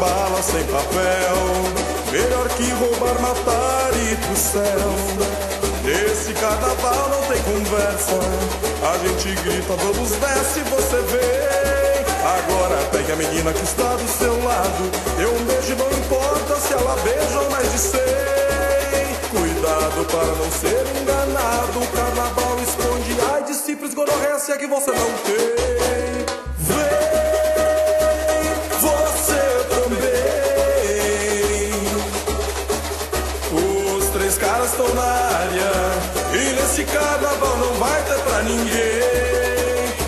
bala sem papel. Melhor que roubar, matar e ir pro céu. Nesse carnaval não tem conversa. A gente grita, vamos desce, você vem. Agora pegue a menina que está do seu lado. Dê um beijo, não importa se ela beija ou mais de 100. Cuidado para não ser enganado. O carnaval esconde AIDS, sífilis, gonorreia, se é que você não tem. Vem, você também. Os três caras estão na área e nesse carnaval não vai ter pra ninguém.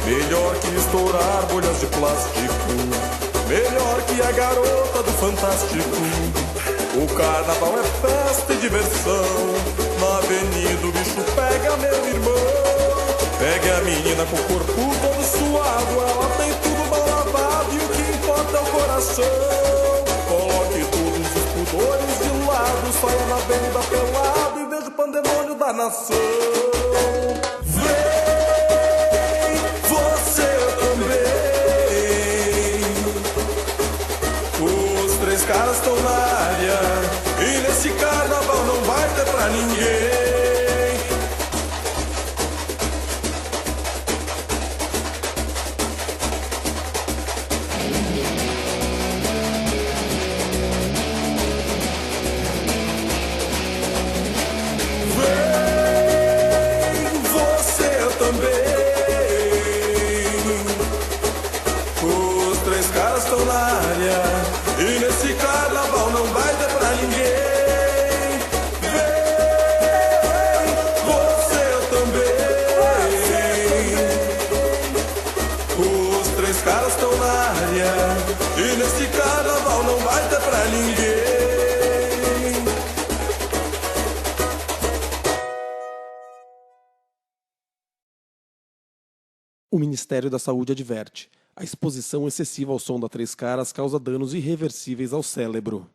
Melhor que estourar bolhas de plástico, melhor que a garota do Fantástico. O carnaval é festa e diversão. Na avenida o bicho pega, meu irmão. Pegue a menina com o corpo todo suado. Ela tem tudo mal lavado e o que importa é o coração. Coloque todos os pudores de lado. Saia na avenida pelado e veja o pandemônio da nação. Vem, você também. Os três caras estão na área e nesse carnaval não vai ter pra ninguém. Vem, você também. Os três caras estão na área e nesse carnaval não vai ter pra ninguém. Vem, você também. Os três caras estão na área e nesse carnaval não vai ter pra ninguém. O Ministério da Saúde adverte: a exposição excessiva ao som da Três Caras causa danos irreversíveis ao cérebro.